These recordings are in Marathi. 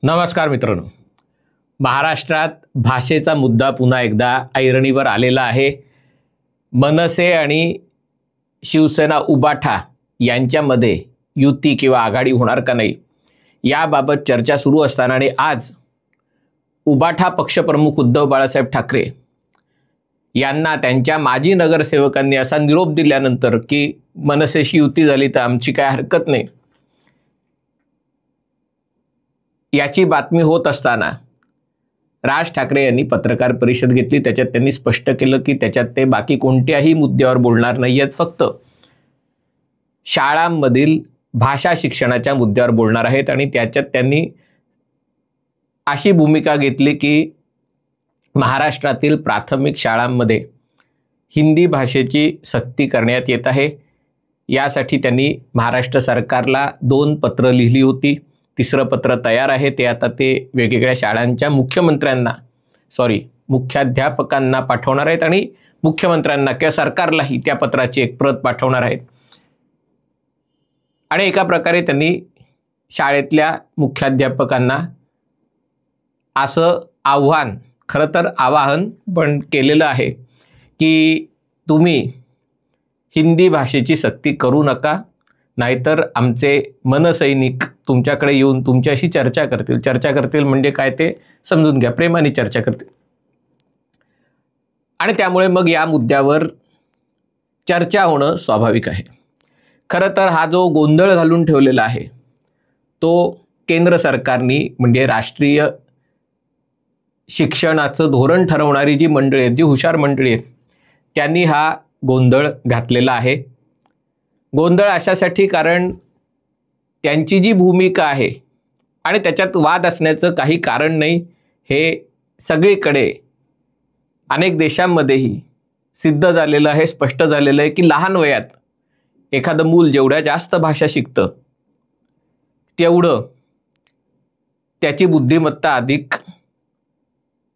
नमस्कार मित्रांनो, महाराष्ट्रात भाषेचा मुद्दा पुन्हा एकदा ऐरणीवर आलेला आहे। मनसे आणि शिवसेना उबाठा यांच्यामध्ये युती किंवा आघाडी होणार का नाही याबाबत चर्चा सुरू असताना आणि आज उबाठा पक्षप्रमुख उद्धव बाळासाहेब ठाकरे यांना त्यांच्या माजी नगरसेवकांनी असा निरोप दिल्यानंतर की मनसेशी युती झाली तर आमची काय हरकत नाही, याची बातमी होत असताना राज ठाकरे यांनी पत्रकार परिषद घेतली। त्याच्यात त्यांनी स्पष्ट केलं की त्याच्यात ते बाकी कोणत्याही मुद्द्यावर बोलणार नाहीयेत, फक्त शाळांमधील भाषा शिक्षणाच्या मुद्द्यावर बोलणार आहेत। आणि त्याच्यात त्यांनी अशी भूमिका घेतली की महाराष्ट्रातील प्राथमिक शाळांमध्ये हिंदी भाषेची सक्ती करण्यात येत आहे। यासाठी त्यांनी महाराष्ट्र सरकारला 2 पत्र लिहिली होती। तिसरं पत्र तयार आहे, ते आता ते वेगवेगळ्या शाळांच्या मुख्याध्यापकांना पाठवणार आहेत आणि मुख्यमंत्र्यांना किंवा सरकारलाही त्या पत्राची एक प्रत पाठवणार आहेत। आणि एका प्रकारे त्यांनी शाळेतल्या मुख्याध्यापकांना असं आव्हान, खरं तर आवाहन पण केलेलं आहे की तुम्ही हिंदी भाषेची सक्ती करू नका, नाहीतर आमचे मनसैनिक तुमच्याकडे येऊन तुमच्याशी चर्चा करतील म्हणजे काय ते समजून घ्या, प्रेमाने चर्चा करतील। आणि त्यामुळे मग या मुद्द्यावर चर्चा होणं स्वाभाविक आहे। खरं तर हा जो गोंधळ घालून ठेवलेला आहे तो केंद्र सरकारनी, म्हणजे राष्ट्रीय शिक्षणाचं धोरण ठरवणारी जी मंडळी आहेत, जी हुशार मंडळी आहेत, त्यांनी हा गोंधळ घातलेला आहे। गोंधळ अशासाठी कारण त्यांची जी भूमिका आहे आणि त्याच्यात वाद असण्याचं काही कारण नाही, हे सगळीकडे अनेक देशांमध्येही सिद्ध झालेलं आहे, स्पष्ट झालेलं आहे की लहान वयात एखादं मूल जेवढ्या जास्त भाषा शिकतं तेवढं त्याची बुद्धिमत्ता अधिक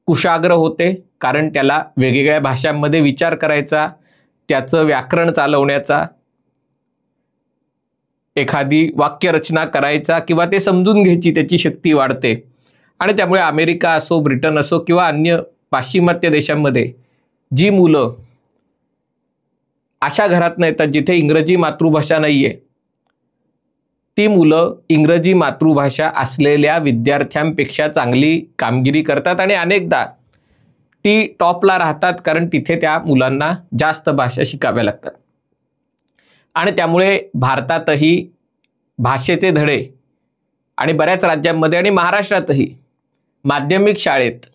कुशाग्र होते, कारण त्याला वेगवेगळ्या भाषांमध्ये विचार करायचा, त्याचं व्याकरण चालवण्याचा, एखादी वाक्यरचना करायचा किंवा ते समजून घ्यायची त्याची शक्ती वाढते। आणि त्यामुळे अमेरिका असो, ब्रिटन असो किंवा अन्य पाश्चिमात्य देशांमध्ये जी मुलं अशा घरातून येतात जिथे इंग्रजी मातृभाषा नाहीये, ती मुलं इंग्रजी मातृभाषा असलेल्या विद्यार्थ्यांपेक्षा चांगली कामगिरी करतात आणि अनेकदा ती टॉपला राहतात, कारण तिथे त्या मुलांना जास्त भाषा शिकाव्या लागतात। आणि त्यामुळे भारतातही भाषेचे धडे आणि बऱ्याच राज्यांमध्ये आणि महाराष्ट्रातही माध्यमिक शाळेत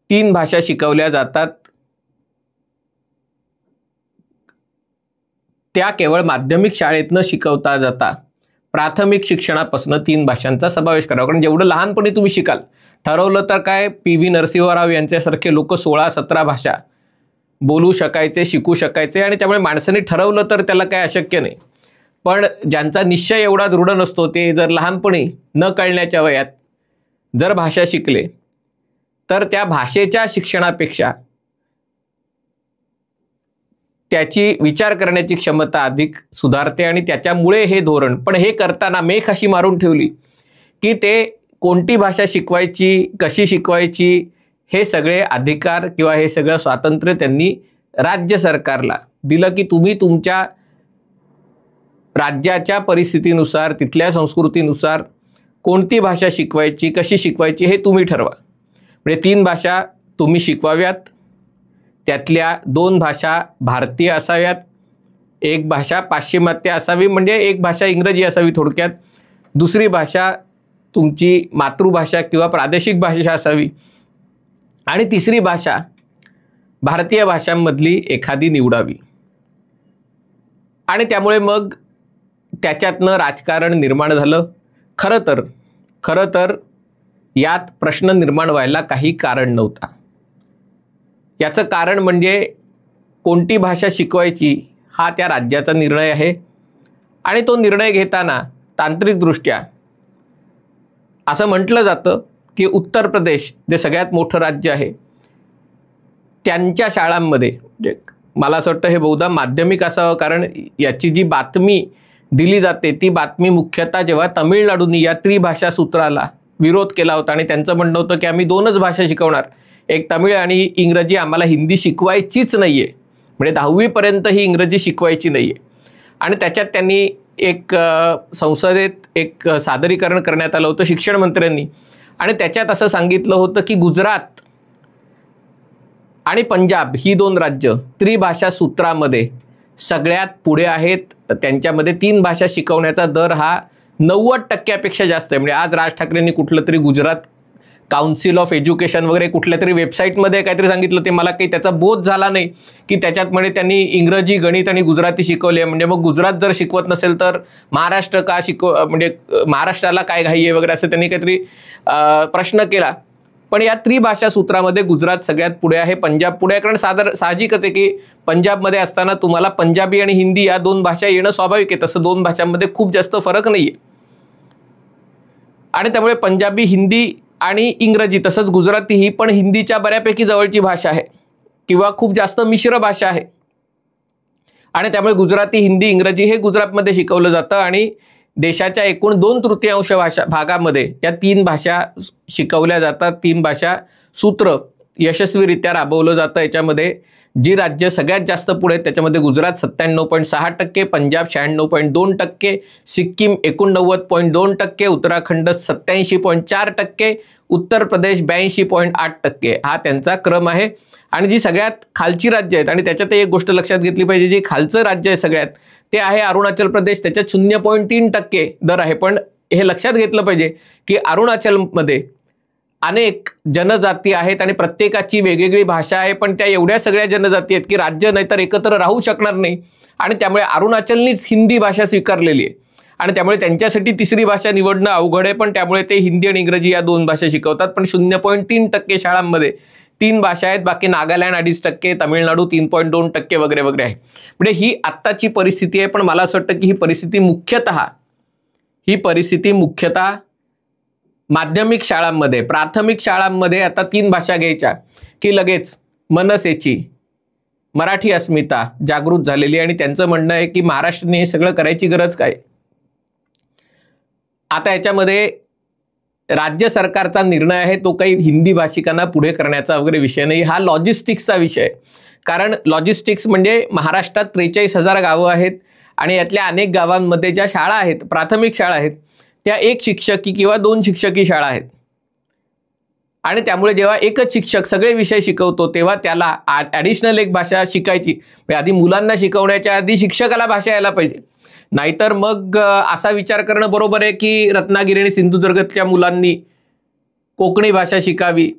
3 भाषा शिकवल्या जातात। त्या केवळ माध्यमिक शाळेत न शिकवता जाता प्राथमिक शिक्षणापासून 3 भाषांचा समावेश करावा, कारण जेवढं लहानपणी तुम्ही शिकाल, ठरवलं तर काय पी.व्ही. नरसिंहराव यांच्यासारखे लोक 16-17 भाषा बोलू शकायचे, शिकू शकायचे। आणि त्यामुळे माणसाने ठरवलं तर त्याला काय अशक्य नाही, पण ज्यांचा निश्चय एवढा दृढ नसतो ते जर लहानपणी न कळण्याच्या वयात जर भाषा शिकले तर त्या भाषेच्या शिक्षणापेक्षा त्याची विचार करण्याची क्षमता अधिक सुधारते। आणि त्याच्यामुळे हे धोरण, पण हे करताना मेख अशी मारून ठेवली की ते कोणती भाषा शिकवायची, कशी शिकवायची, हे सगळे अधिकार किंवा हे सगळं स्वातंत्र्य त्यांनी राज्य सरकारला दिलं की तुम्ही तुमच्या राज्याच्या परिस्थितीनुसार, तिथल्या संस्कृतीनुसार कोणती भाषा शिकवायची, कशी शिकवायची हे तुम्ही ठरवा। म्हणजे 3 भाषा तुम्ही शिकवाव्यात, त्यातल्या 2 भाषा भारतीय असाव्यात, 1 भाषा पाश्चिमात्य असावी, म्हणजे 1 भाषा इंग्रजी असावी थोडक्यात, दुसरी भाषा तुमची मातृभाषा किंवा प्रादेशिक भाषा असावी, आणि तिसरी भाषा भारतीय भाषांमधली एखादी निवडावी। आणि त्यामुळे मग त्याच्यातनं राजकारण निर्माण झालं। खरं तर यात प्रश्न निर्माण व्हायला काही कारण नव्हता। याचं कारण म्हणजे कोणती भाषा शिकवायची हा त्या राज्याचा निर्णय आहे, आणि तो निर्णय घेताना तांत्रिकदृष्ट्या असं म्हटलं जातं की उत्तर प्रदेश जे सगळ्यात मोठं राज्य आहे त्यांच्या शाळांमध्ये मला असं वाटतं हे बहुधा माध्यमिक असावं, कारण याची जी बातमी दिली जाते ती बातमी मुख्यतः जेव्हा तमिळनाडूनी या त्रिभाषा सूत्राला विरोध केला होता आणि त्यांचं म्हणणं होतं की आम्ही 2च भाषा शिकवणार, एक तमिळ आणि इंग्रजी, आम्हाला हिंदी शिकवायचीच नाही आहे, म्हणजे 10वीपर्यंत ही इंग्रजी शिकवायची नाही आहे. आणि त्याच्यात त्यांनी एक संसदेत एक सादरीकरण करण्यात आलं होतं शिक्षण मंत्र्यांनी, आणि त्याच्यात असं सांगितलं होतं की गुजरात आणि पंजाब ही 2 राज्य त्रिभाषा सूत्रामध्ये सगळ्यात पुढे आहेत. त्यांच्यामध्ये 3 भाषा शिकवण्याचा दर हा 90% जास्त आहे. म्हणजे आज राज ठाकरेंनी कुठलं तरी गुजरात काउन्सिल ऑफ एज्युकेशन वगैरे कुठल्या तरी वेबसाईटमध्ये काहीतरी सांगितलं, ते मला काही त्याचा बोध झाला नाही की त्याच्यात म्हणजे त्यांनी इंग्रजी, गणित आणि गुजराती शिकवले. म्हणजे मग गुजरात जर शिकवत नसेल तर महाराष्ट्र का म्हणजे महाराष्ट्राला काय घाई आहे वगैरे असं त्यांनी काहीतरी प्रश्न केला. पण या त्रिभाषा सूत्रामध्ये गुजरात सगळ्यात पुढे आहे, पंजाब पुढे आहे. कारण साहजिकच आहे की पंजाबमध्ये असताना तुम्हाला पंजाबी आणि हिंदी या 2 भाषा येणं स्वाभाविक आहे. तसं 2 भाषांमध्ये खूप जास्त फरक नाही आहे. आणि त्यामुळे पंजाबी, हिंदी आणि इंग्रजी तसंच गुजराती ही पण हिंदीच्या बऱ्यापैकी जवळची भाषा आहे किंवा खूप जास्त मिश्र भाषा आहे. आणि त्यामुळे गुजराती, हिंदी, इंग्रजी हे गुजरातमध्ये शिकवलं जातं आणि देशाच्या एकूण 2/3 भागामध्ये या 3 भाषा शिकवल्या जातात. 3 भाषा सूत्र यशस्वीरित्या राबवलं जातं. याच्यामध्ये जी राज्य सगळ्यात जास्त पुढे आहेत त्याच्यामध्ये गुजरात 97.6%, पंजाब 96.2%, सिक्कीम 89.2%, उत्तराखंड 87.4%, उत्तर प्रदेश 82.8%. हा त्यांचा क्रम आहे. आणि जी सगळ्यात खालची राज्य आहेत, आणि त्याच्यात एक गोष्ट लक्षात घेतली पाहिजे, जी खालचं राज्य आहे सगळ्यात ते आहे अरुणाचल प्रदेश. त्याच्यात 0.3% दर आहे. पण हे लक्षात घेतलं पाहिजे की अरुणाचलमध्ये अनेक जनजाती आहेत आणि प्रत्येकाची वेगवेगळी भाषा आहे, पण त्या एवढ्या सगळ्या जनजाती आहेत की राज्य नाहीतर एकत्र राहू शकणार नाही. आणि त्यामुळे अरुणाचलनीच हिंदी भाषा स्वीकारलेली आहे आणि त्यामुळे त्यांच्यासाठी 3री भाषा निवडणं अवघड आहे. पण त्यामुळे ते हिंदी आणि इंग्रजी या 2 भाषा शिकवतात. पण 0.3% शाळांमध्ये 3 भाषा आहेत. बाकी नागालँड 2.5%, तामिळनाडू 3.2% वगैरे वगैरे आहे. म्हणजे ही आत्ताची परिस्थिती आहे. पण मला असं वाटतं की ही परिस्थिती मुख्यतः माध्यमिक शाळांमध्ये, प्राथमिक शाळांमध्ये आता 3 भाषा घ्यायच्या की लगेच मनसेची मराठी अस्मिता जागृत झालेली. आणि त्यांचं म्हणणं आहे की महाराष्ट्राने हे सगळं करायची गरज काय. आता याच्यामध्ये राज्य सरकारचा निर्णय आहे, तो काही हिंदी भाषिकांना पुढे करण्याचा वगैरे विषय नाही, हा लॉजिस्टिक्सचा विषय आहे. कारण लॉजिस्टिक्स म्हणजे महाराष्ट्रात 43,000 गावं आहेत आणि यातल्या अनेक गावांमध्ये ज्या शाळा आहेत, प्राथमिक शाळा आहेत, त्या 1 शिक्षकी किंवा 2 शिक्षकी शाळा आहेत. आणि त्यामुळे जेव्हा एकच शिक्षक सगळे विषय शिकवतो तेव्हा त्याला ॲडिशनल एक भाषा शिकायची, म्हणजे आधी मुलांना शिकवण्याच्या आधी शिक्षकाला भाषा यायला पाहिजे. नाहीतर मग असा विचार करणं बरोबर आहे की रत्नागिरी आणि सिंधुदुर्गच्या मुलांनी कोकणी भाषा शिकावी,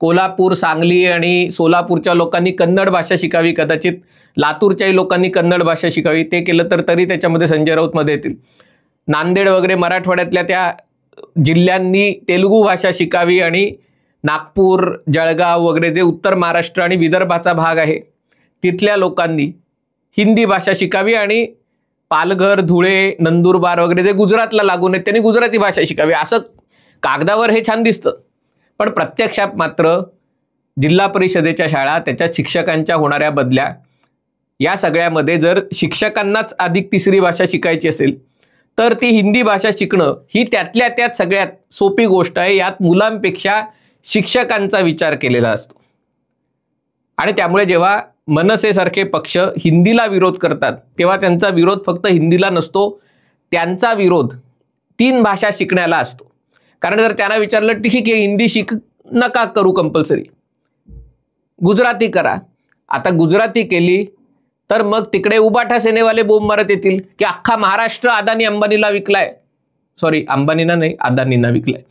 कोल्हापूर, सांगली आणि सोलापूरच्या लोकांनी कन्नड भाषा शिकावी, कदाचित लातूरच्याही लोकांनी कन्नड भाषा शिकावी. ते केलं तर तरी त्याच्यामध्ये संजय राऊतमध्ये येतील. नांदेड वगैरे मराठवाड्यातल्या त्या जिल्ह्यांनी तेलुगू भाषा शिकावी आणि नागपूर, जळगाव वगैरे जे उत्तर महाराष्ट्र आणि विदर्भाचा भाग आहे तिथल्या लोकांनी हिंदी भाषा शिकावी आणि पालघर, धुळे, नंदुरबार वगैरे जे गुजरातला लागून आहेत त्यांनी गुजराती भाषा शिकावी. असं कागदावर हे छान दिसतं, पण प्रत्यक्षात मात्र जिल्हा परिषदेच्या शाळा, त्याच्या शिक्षकांच्या होणाऱ्या बदल्या, या सगळ्यामध्ये जर शिक्षकांनाच अधिक 3री भाषा शिकायची असेल तर ती हिंदी भाषा शिकणं ही त्यातल्या त्यात सगळ्यात सोपी गोष्ट आहे. यात मुलांपेक्षा शिक्षकांचा विचार केलेला असतो. आणि त्यामुळे जेव्हा मनसेसारखे पक्ष हिंदीला विरोध करतात तेव्हा त्यांचा विरोध फक्त हिंदीला नसतो, त्यांचा विरोध 3 भाषा शिकण्याला असतो. कारण जर त्यांना विचारलं ठीक आहे हिंदी नका करू कंपल्सरी, गुजराती करा. आता गुजराती केली तर मग तिकडे उबाठा सेनेवाले बोंब मारत येतील की अख्खा महाराष्ट्र अदानी अंबानीला विकलाय, सॉरी अंबानीना नाही अदानींना विकलाय,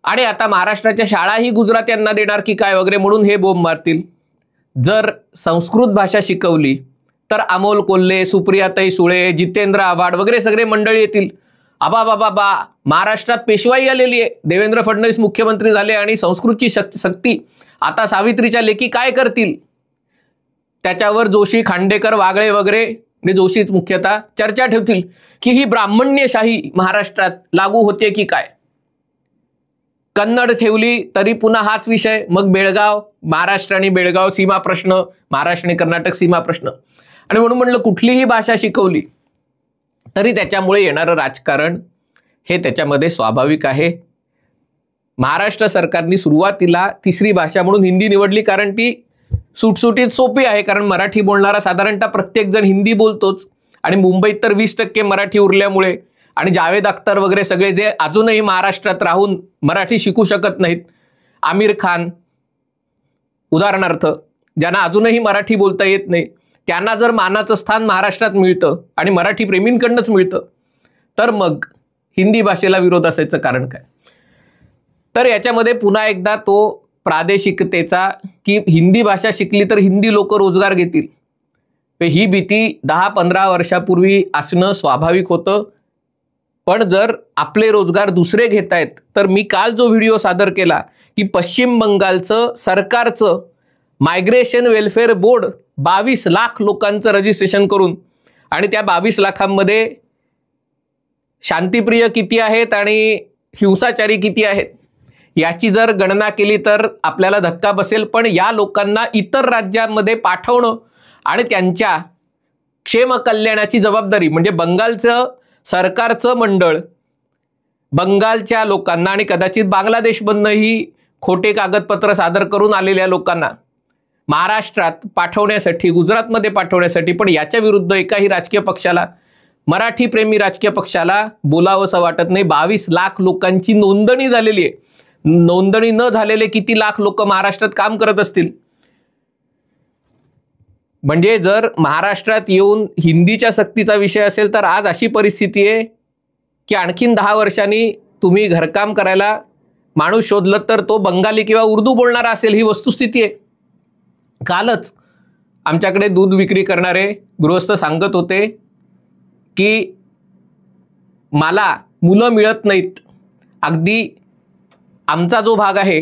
आणि आता महाराष्ट्राच्या शाळाही गुजरात्यांना देणार की काय वगैरे म्हणून हे बोंब मारतील. जर संस्कृत भाषा शिकवली तर अमोल कोल्हे, सुप्रियाताई सुळे, जितेंद्र आव्हाड वगैरे सगळे मंडळी येतील. बा महाराष्ट्रात पेशवाई आलेली आहे, देवेंद्र फडणवीस मुख्यमंत्री झाले आणि संस्कृतची सक्ती, आता सावित्रीच्या लेकी काय करतील. त्याच्यावर जोशी, खांडेकर, वागळे वगैरे, म्हणजे जोशीच मुख्यतः चर्चा ठेवतील की ही ब्राह्मण्यशाही महाराष्ट्रात लागू होते की काय. कन्नड ठेवली तरी पुन्हा हाच विषय, मग बेळगाव, महाराष्ट्र आणि बेळगाव सीमा प्रश्न, महाराष्ट्र आणि कर्नाटक सीमा प्रश्न. आणि म्हणून म्हणलं कुठलीही भाषा शिकवली तरी त्याच्यामुळे येणारं राजकारण हे त्याच्यामध्ये स्वाभाविक आहे. महाराष्ट्र सरकारने सुरुवातीला तिसरी भाषा म्हणून हिंदी निवडली, कारण ती सुटसुटीत सोपी आहे. कारण मराठी बोलणारा साधारणतः प्रत्येक जण हिंदी बोलतोच आणि मुंबईत तर 20% मराठी उरल्यामुळे, आणि जावेद अख्तर वगैरे सगळे जे अजूनही महाराष्ट्रात राहून मराठी शिकू शकत नाहीत, आमिर खान उदाहरणार्थ, ज्यांना अजूनही मराठी बोलता येत नाही, त्यांना जर मानाचं स्थान महाराष्ट्रात मिळतं आणि मराठी प्रेमींकडनंच मिळतं, तर मग हिंदी भाषेला विरोध असायचं कारण काय? तर याच्यामध्ये पुन्हा एकदा तो प्रादेशिकतेचा, की हिंदी भाषा शिकली तर हिंदी लोक रोजगार घेतील, ही भीती 10-15 वर्षापूर्वी असणं स्वाभाविक होतं. पण जर आपले रोजगार दुसरे घेत आहेत, तर मी काल जो व्हिडिओ सादर केला की पश्चिम बंगालचं सरकारचं मायग्रेशन वेलफेअर बोर्ड 22 लाख लोकांचं रजिस्ट्रेशन करून, आणि त्या 22 लाखांमध्ये शांतिप्रिय किती आहेत आणि हिंसाचारी किती आहेत याची जर गणना केली तर आपल्याला धक्का बसेल. पण या लोकांना इतर राज्यांमध्ये पाठवणं आणि त्यांच्या क्षेम कल्याणाची जबाबदारी, म्हणजे बंगालचं सरकारचं मंडळ बंगालच्या लोकांना आणि कदाचित बांगलादेशमधनंही खोटे कागदपत्र सादर करून आलेल्या लोकांना महाराष्ट्रात पाठवण्यासाठी, गुजरातमध्ये पाठवण्यासाठी, पण याच्या विरुद्ध एकाही राजकीय पक्षाला, मराठी प्रेमी राजकीय पक्षाला बोलावंसं वाटत नाही. 22 लाख लोकांची नोंदणी झालेली आहे. नोंदणी न झालेले किती लाख लोक महाराष्ट्रात काम करत असतील? म्हणजे जर महाराष्ट्रात येऊन हिंदीच्या सक्तीचा विषय असेल तर आज अशी परिस्थिती आहे की आणखीन 10 वर्षांनी तुम्ही घरकाम करायला माणूस शोधलं तर तो बंगाली किंवा उर्दू बोलणारा असेल, ही वस्तुस्थिती आहे. कालच आमच्याकडे दूध विक्री करणारे गृहस्थ सांगत होते की मला मुलं मिळत नाहीत. अगदी आमचा जो भाग आहे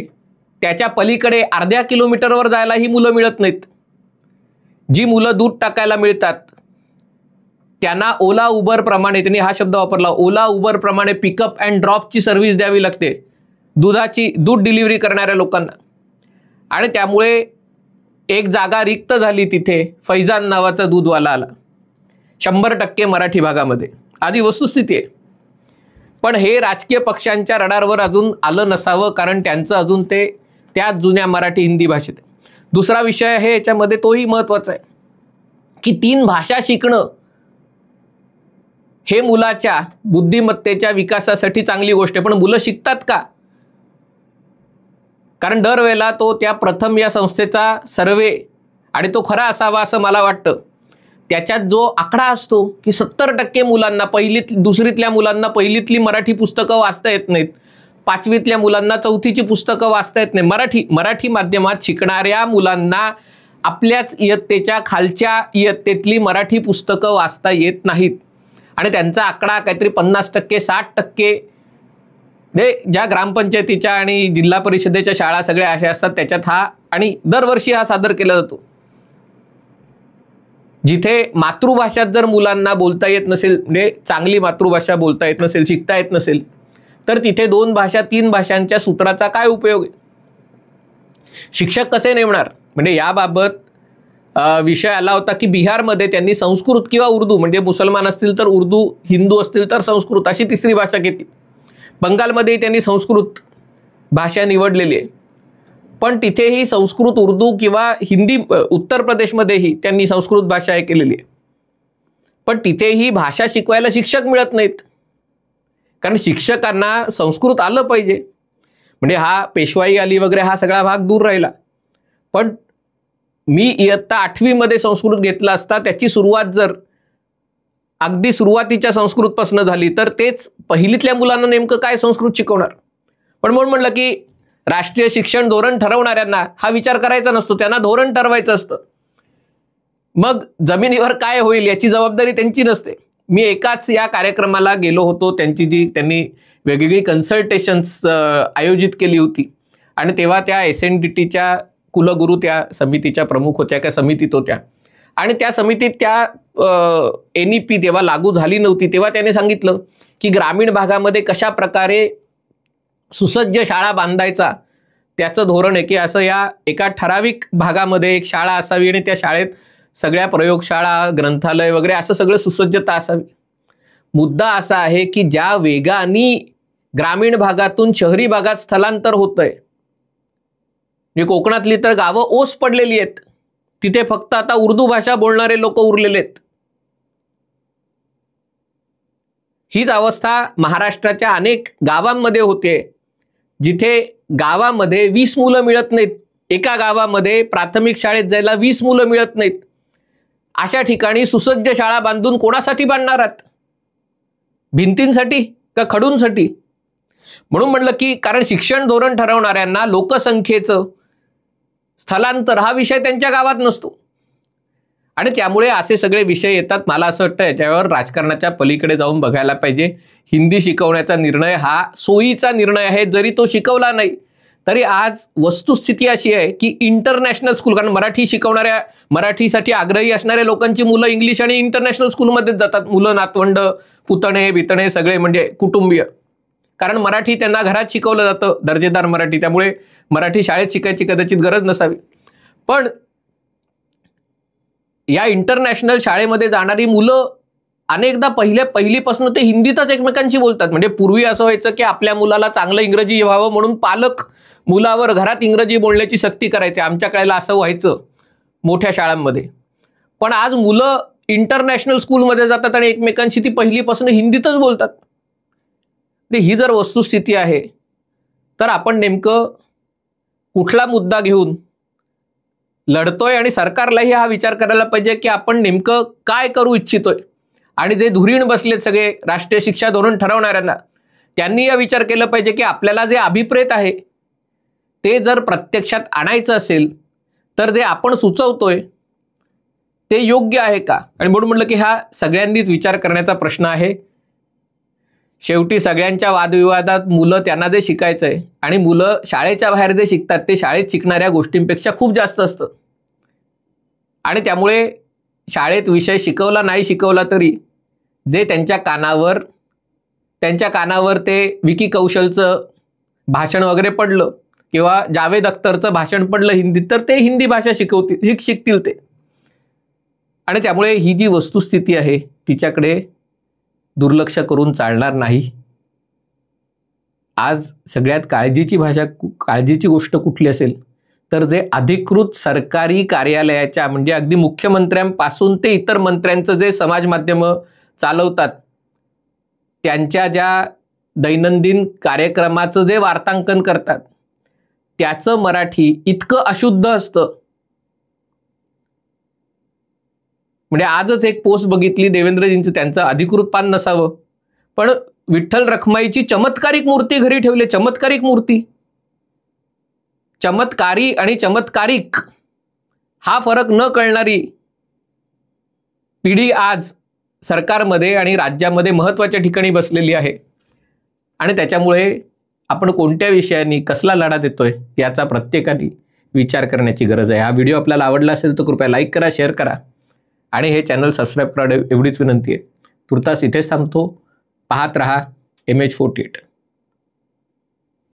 त्याच्या पलीकडे अर्ध्या किलोमीटरवर जायला ही मुलं मिळत नाहीत. जी मुलं दूध टाकायला मिळतात त्यांना ओला उबर प्रमाणे, त्यांनी हा शब्द वापरला, ओला उबर प्रमाणे पिकअप अँड ड्रॉपची सर्व्हिस द्यावी लागते दूध डिलिव्हरी करणाऱ्या लोकांना. आणि त्यामुळे एक जागा रिक्त झाली, तिथे फैजान नावाचा दूधवाला आला. 100% मराठी भागामध्ये. आधी वस्तुस्थिती आहे. पण हे राजकीय पक्षांच्या रडारवर अजून आलं नसावं, कारण त्यांचं अजून ते त्याच जुन्या मराठी हिंदी भाषेत आहे. दुसरा विषय आहे याच्यामध्ये, तोही महत्त्वाचा आहे, की 3 भाषा शिकणं हे मुलाच्या बुद्धिमत्तेच्या विकासासाठी चांगली गोष्ट आहे. पण मुलं शिकतात का? कारण दरवेळेला तो त्या प्रथम या संस्थेचा सर्वे, आणि तो खरा असावा असं मला वाटतं, त्याच्यात जो आकडा असतो की 70% मुलांना, दुसरीतल्या मुलांना पहिलीतली मराठी पुस्तकं वाचता येत नाहीत, 5वीतल्या मुलांना 4थीची पुस्तकं वाचता येत नाही. मराठी माध्यमात शिकणाऱ्या मुलांना आपल्याच इयत्तेच्या खालच्या इयत्तेतली मराठी पुस्तकं वाचता येत नाहीत. आणि त्यांचा आकडा काहीतरी 50%, 60%, ज्या ग्रामपंचायतीच्या आणि जिल्हा परिषदेच्या शाळा सगळ्या अशा असतात त्याच्यात हा, आणि दरवर्षी हा सादर केला जातो. जिथे मातृभाषात जर मुलांना बोलता येत नसेल, म्हणजे चांगली मातृभाषा बोलता येत नसेल, शिकता येत नसेल, तर तिथे 2 भाषा 3 भाषांच्या सूत्राचा काय उपयोग आहे? शिक्षक कसे नेमणार? म्हणजे याबाबत विषय आला होता की बिहारमध्ये त्यांनी संस्कृत किंवा उर्दू, म्हणजे मुसलमान असतील तर उर्दू, हिंदू असतील तर संस्कृत, अशी तिसरी भाषा घेतली. बंगालमध्येही त्यांनी संस्कृत भाषा निवडलेली आहे. पण तिथेही संस्कृत, उर्दू किंवा हिंदी, उत्तर प्रदेशमध्येही त्यांनी संस्कृत भाषा केलेली आहे. पण तिथेही भाषा शिकवायला शिक्षक मिळत नाहीत, कारण शिक्षकांना संस्कृत आलं पाहिजे. म्हणजे हा पेशवाई आली वगैरे हा सगळा भाग दूर राहिला. पण मी इयत्ता 8वीमध्ये संस्कृत घेतला असता, त्याची सुरुवात जर अगदी सुरुवातीच्या संस्कृतपासून झाली तर तेच पहिलीतल्या मुलांना नेमकं काय संस्कृत शिकवणार? पण म्हणून म्हणलं की राष्ट्रीय शिक्षण धोरण ठरवणाऱ्यांना हा विचार करायचा नसतो, त्यांना धोरण ठरवायचं असतं. मग जमिनीवर काय होईल याची जबाबदारी त्यांची नसते. मी एकाच या कार्यक्रमाला गेलो होतो, त्यांनी वेगवेगळी कन्सल्टेशन्स आयोजित केली होती, आणि तेव्हा त्या SNDTच्या कुलगुरू त्या समितीच्या प्रमुख होत्या, त्या समितीत होत्या, आणि त्या समितीत त्या NEP तेव्हा लागू झाली नव्हती. तेव्हा त्याने सांगितलं की ग्रामीण भागामध्ये कशा प्रकारे सुसज्ज शाळा बांधायचा त्याचं धोरण आहे की असं या एका ठराविक भागामध्ये एक शाळा असावी आणि त्या शाळेत सगळ्या प्रयोगशाळा, ग्रंथालय वगैरे असं सगळं सुसज्जता असावी. मुद्दा असा आहे की ज्या वेगाने ग्रामीण भागातून शहरी भागात स्थलांतर होतंय, म्हणजे कोकणातली तर गावं ओस पडलेली आहेत, तिथे फक्त आता उर्दू भाषा बोलणारे लोक उरलेले आहेत. हीच अवस्था महाराष्ट्राच्या अनेक गावांमध्ये होते, जिथे गावामध्ये 20 मुलं मिळत नाहीत. एका गावामध्ये प्राथमिक शाळेत जायला 20 मुलं मिळत नाहीत. अशा ठिकाणी सुसज्ज शाळा बांधून कोणासाठी बांधणार आहात? भिंतींसाठी का खडूंसाठी? म्हणून म्हटलं की कारण शिक्षण धोरण ठरवणाऱ्यांना लोकसंख्येचं स्थलांतर हा विषय त्यांच्या गावात नसतो आणि त्यामुळे असे सगळे विषय येतात. मला असं वाटतं याच्यावर राजकारणाच्या पलीकडे जाऊन बघायला पाहिजे. हिंदी शिकवण्याचा निर्णय हा सोयीचा निर्णय आहे. जरी तो शिकवला नाही तरी आज वस्तुस्थिती अशी आहे की इंटरनॅशनल स्कूल, कारण मराठी शिकवणाऱ्या, मराठीसाठी आग्रही असणाऱ्या लोकांची मुलं इंग्लिश आणि इंटरनॅशनल स्कूलमध्येच जातात. मुलं, नातवंड, पुतणे बितणे सगळे म्हणजे कुटुंबीय, कारण मराठी त्यांना घरात शिकवलं जातं, दर्जेदार मराठी. त्यामुळे मराठी शाळेत शिकायची कदाचित गरज नसावी. पण या इंटरनॅशनल शाळेमध्ये जाणारी मुलं अनेकदा पहिलीपासून ते हिंदीतच एकमेकांशी बोलतात. म्हणजे पूर्वी असं व्हायचं की आपल्या मुलाला चांगलं इंग्रजी व्हावं म्हणून पालक मुलावर घरात इंग्रजी बोलण्याची सक्ती करायचे. आमच्या काळाला असं व्हायचं मोठ्या शाळांमध्ये. पण आज मुलं इंटरनॅशनल स्कूलमध्ये जातात आणि एकमेकांशी ती पहिलीपासून हिंदीतच बोलतात. ही जर वस्तुस्थिती आहे तर आपण नेमकं कुठला मुद्दा घेऊन लढतोय आणि सरकारलाही हा विचार करायला पाहिजे की आपण नेमकं काय करू इच्छितोय. आणि जे धुरीण बसलेत सगळे राष्ट्रीय शिक्षा धोरण ठरवणाऱ्यांना, त्यांनी या विचार केला पाहिजे की आपल्याला जे अभिप्रेत आहे ते जर प्रत्यक्षात आणायचं असेल तर जे आपण सुचवतोय ते योग्य आहे का. आणि म्हणून म्हटलं की हा सगळ्यांनीच विचार करण्याचा प्रश्न आहे. शेवटी सगळ्यांच्या वादविवादात मुलं त्यांना जे शिकायचं आहे आणि मुलं शाळेच्या बाहेर जे शिकतात ते शाळेत शिकणाऱ्या गोष्टींपेक्षा खूप जास्त असतं. आणि त्यामुळे शाळेत विषय शिकवला नाही शिकवला तरी जे त्यांच्या कानावर ते विकी कौशलचं भाषण वगैरे पडलं किंवा जावेद अख्तरचं भाषण पडलं हिंदीत, तर ते हिंदी भाषा शिकतील ते. आणि त्यामुळे ही जी वस्तुस्थिती आहे तिच्याकडे दुर्लक्ष करून चालणार नाही. आज सगळ्यात काळजीची गोष्ट कुठली असेल तर जे अधिकृत सरकारी कार्यालयाच्या, म्हणजे अगदी मुख्यमंत्र्यांपासून ते इतर मंत्र्यांचं जे समाज माध्यमं चालवतात त्यांच्या ज्या दैनंदिन कार्यक्रमाचं जे वार्तांकन करतात त्याचं मराठी इतकं अशुद्ध असतं. म्हणजे आजच एक पोस्ट बघितली देवेंद्रजींचं, त्यांचं अधिकृत पान नसावं पण विठ्ठल रखमाईची चमत्कारिक मूर्ती घरी ठेवली. चमत्कारिक मूर्ती. चमत्कारी आणि चमत्कारिक हा फरक न कळणारी पिढी आज सरकारमध्ये आणि राज्यामध्ये महत्त्वाच्या ठिकाणी बसलेली आहे. आणि त्याच्यामुळे आपण कोणत्या विषयांनी कसला लढा देतोय याचा प्रत्येकाने विचार करण्याची गरज आहे. हा व्हिडिओ आपल्याला आवडला असेल तर कृपया लाईक करा, शेअर करा आणि हे चॅनल सबस्क्राईब करा एवढीच विनंती आहे. तुर्तास इथेच थांबतो. पाहत रहा MH48.